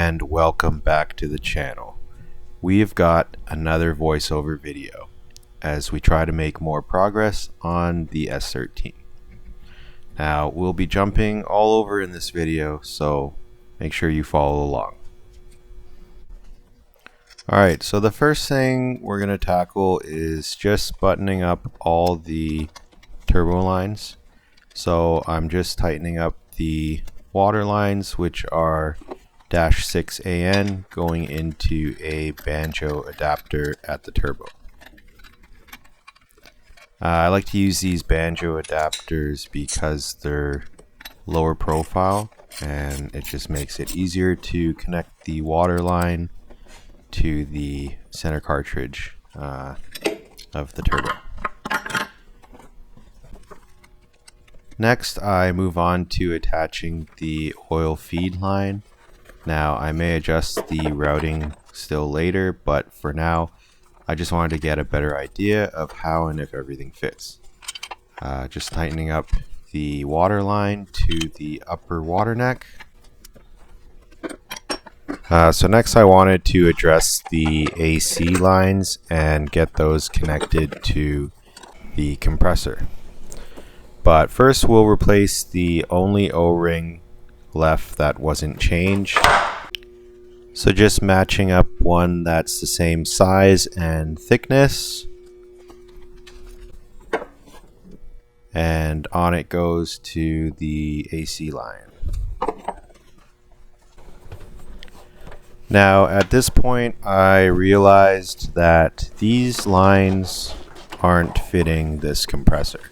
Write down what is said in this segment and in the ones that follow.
and welcome back to the channel. We've got another voiceover video as we try to make more progress on the S13. Now we'll be jumping all over in this video, so make sure you follow along. Alright, so the first thing we're going to tackle is just buttoning up all the turbo lines. So I'm just tightening up the water lines, which are -6AN going into a banjo adapter at the turbo. I like to use these banjo adapters because they're lower profile and it just makes it easier to connect the water line to the center cartridge of the turbo. Next, I move on to attaching the oil feed line. Now, I may adjust the routing still later, but for now, I just wanted to get a better idea of how and if everything fits. Just tightening up the water line to the upper water neck. So next I wanted to address the AC lines and get those connected to the compressor. But first we'll replace the only O-ring left that wasn't changed. So just matching up one that's the same size and thickness. And on it goes to the AC line. Now at this point I realized that these lines aren't fitting this compressor.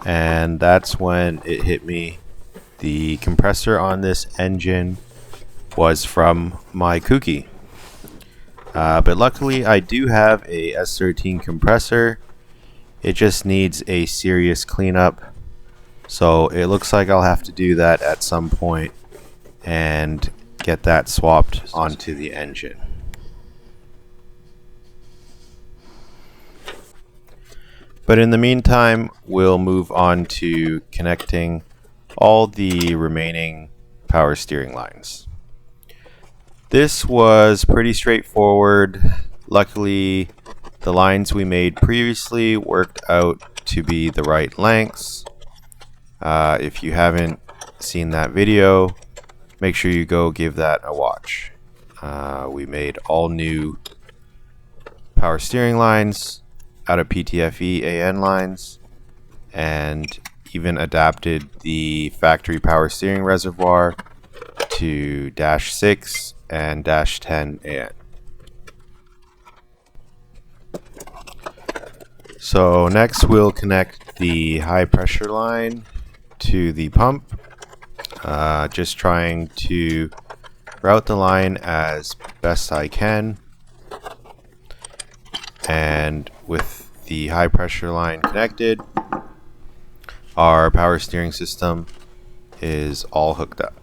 And that's when it hit me. The compressor on this engine was from my Kuki. But luckily I do have a S13 compressor. It just needs a serious cleanup. So it looks like I'll have to do that at some point and get that swapped onto the engine. But in the meantime, we'll move on to connecting all the remaining power steering lines. This was pretty straightforward. Luckily, the lines we made previously worked out to be the right lengths. If you haven't seen that video, make sure you go give that a watch. We made all new power steering lines out of PTFE AN lines and even adapted the factory power steering reservoir to -6 and -10 AN. So next we'll connect the high pressure line to the pump. Just trying to route the line as best I can. And with the high pressure line connected, our power steering system is all hooked up.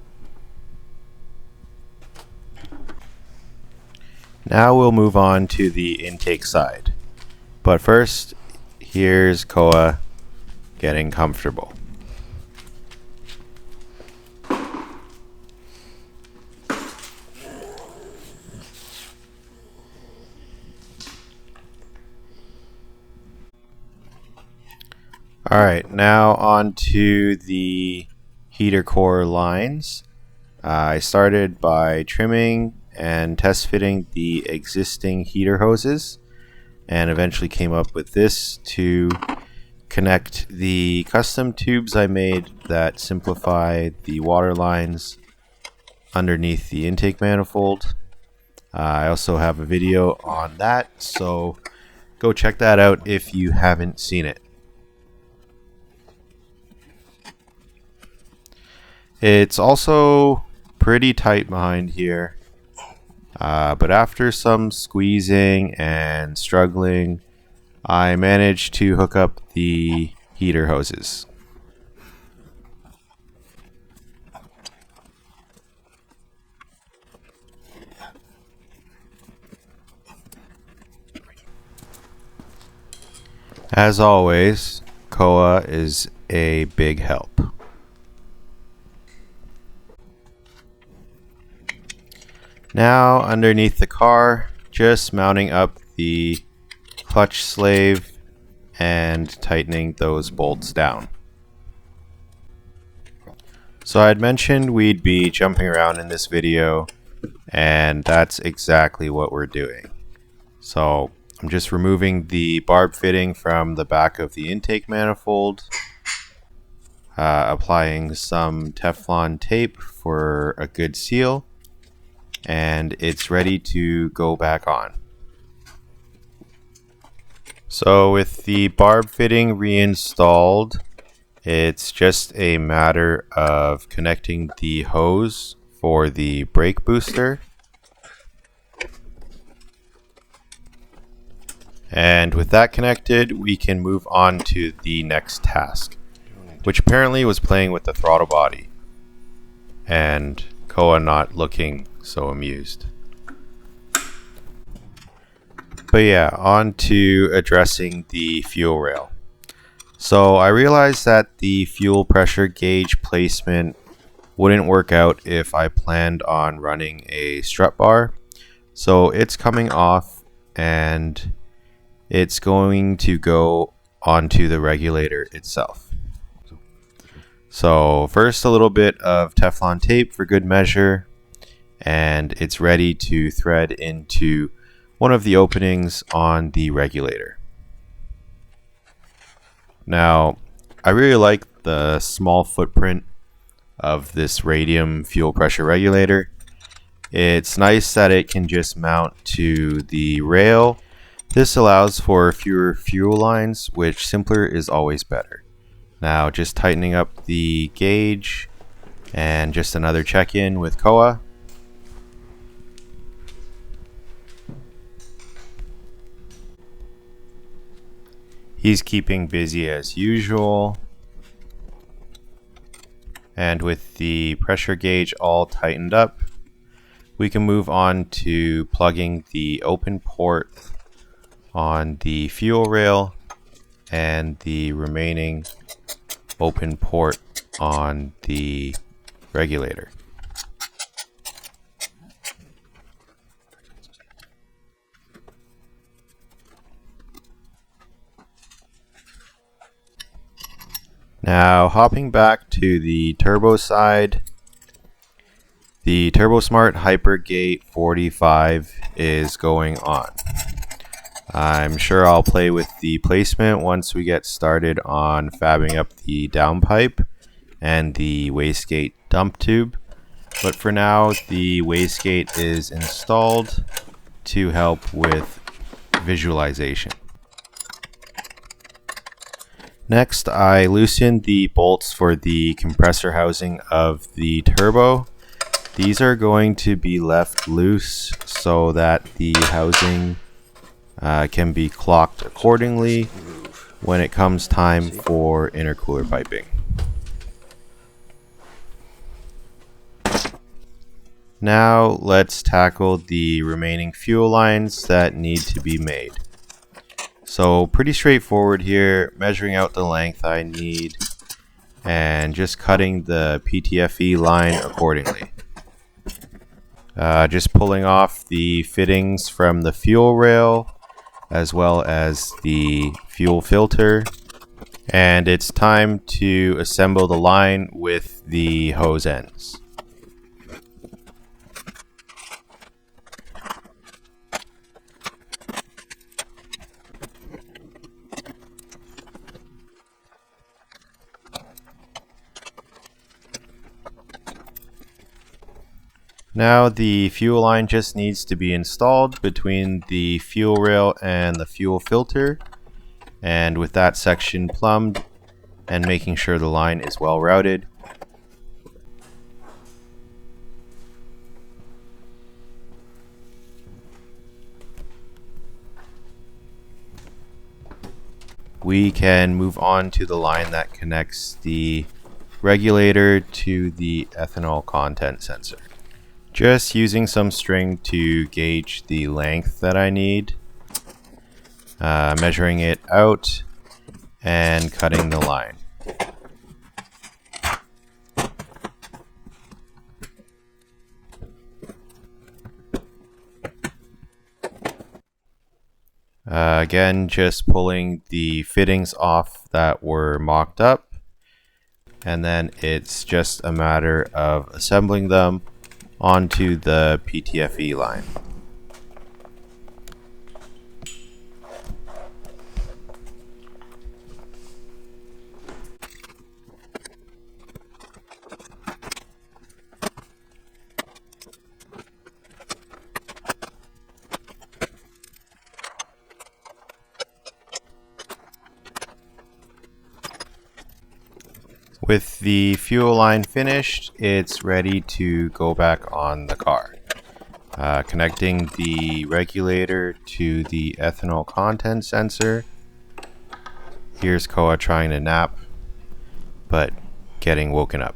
Now we'll move on to the intake side. But first, here's Koa getting comfortable. Alright, now on to the heater core lines. I started by trimming and test fitting the existing heater hoses and eventually came up with this to connect the custom tubes I made that simplify the water lines underneath the intake manifold. I also have a video on that, so go check that out if you haven't seen it. It's also pretty tight behind here, but after some squeezing and struggling, I managed to hook up the heater hoses. As always, Koa is a big help. Now underneath the car, just mounting up the clutch slave and tightening those bolts down. So I had mentioned we'd be jumping around in this video, and that's exactly what we're doing. So I'm just removing the barb fitting from the back of the intake manifold, applying some Teflon tape for a good seal, and it's ready to go back on. So with the barb fitting reinstalled, it's just a matter of connecting the hose for the brake booster. And with that connected, we can move on to the next task, which apparently was playing with the throttle body, and Koa not looking so amused. But yeah, on to addressing the fuel rail. So I realized that the fuel pressure gauge placement wouldn't work out if I planned on running a strut bar. So it's coming off, and it's going to go onto the regulator itself. So first, a little bit of Teflon tape for good measure, and it's ready to thread into one of the openings on the regulator. Now, I really like the small footprint of this radium fuel pressure regulator. It's nice that it can just mount to the rail. This allows for fewer fuel lines, which simpler is always better. Now, just tightening up the gauge, and just another check-in with Koa. He's keeping busy as usual. And with the pressure gauge all tightened up, we can move on to plugging the open port on the fuel rail and the remaining open port on the regulator. Now, hopping back to the turbo side, the TurboSmart Hypergate 45 is going on. I'm sure I'll play with the placement once we get started on fabbing up the downpipe and the wastegate dump tube, but for now the wastegate is installed to help with visualization. Next, I loosened the bolts for the compressor housing of the turbo. These are going to be left loose so that the housing can be clocked accordingly when it comes time for intercooler piping. Now let's tackle the remaining fuel lines that need to be made. So pretty straightforward here, measuring out the length I need and just cutting the PTFE line accordingly. Just pulling off the fittings from the fuel rail as well as the fuel filter, and it's time to assemble the line with the hose ends. Now the fuel line just needs to be installed between the fuel rail and the fuel filter, and with that section plumbed and making sure the line is well routed, we can move on to the line that connects the regulator to the ethanol content sensor. Just using some string to gauge the length that I need, measuring it out and cutting the line. Again, just pulling the fittings off that were mocked up, and then it's just a matter of assembling them onto the PTFE line. With the fuel line finished, it's ready to go back on the car. Connecting the regulator to the ethanol content sensor. Here's Koa trying to nap, but getting woken up.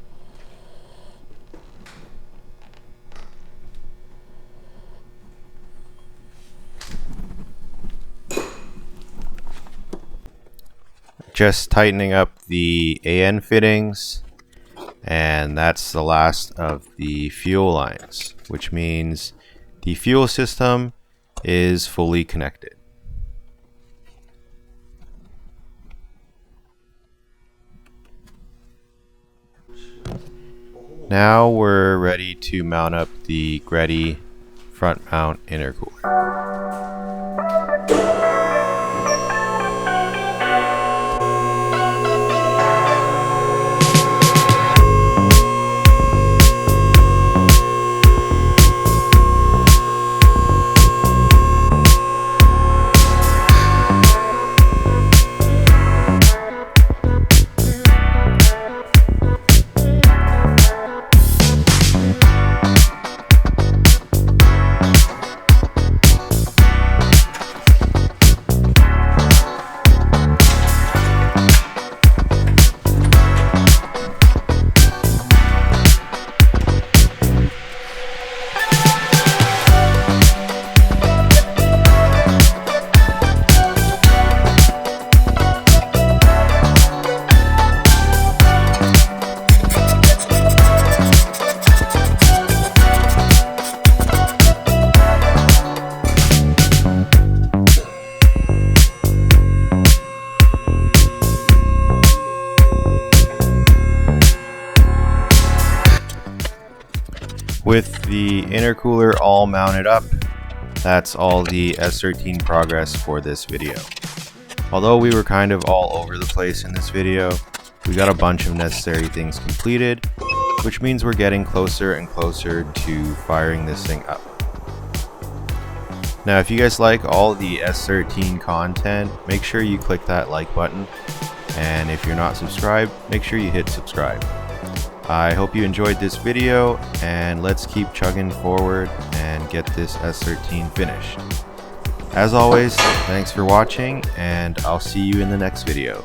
Just tightening up the AN fittings, and that's the last of the fuel lines, which means the fuel system is fully connected. Now we're ready to mount up the GRETI front mount intercooler. With the intercooler all mounted up, that's all the S13 progress for this video. Although we were kind of all over the place in this video, we got a bunch of necessary things completed, which means we're getting closer and closer to firing this thing up. Now if you guys like all the S13 content, make sure you click that like button, and if you're not subscribed, make sure you hit subscribe. I hope you enjoyed this video, and let's keep chugging forward and get this S13 finished. As always, thanks for watching, and I'll see you in the next video.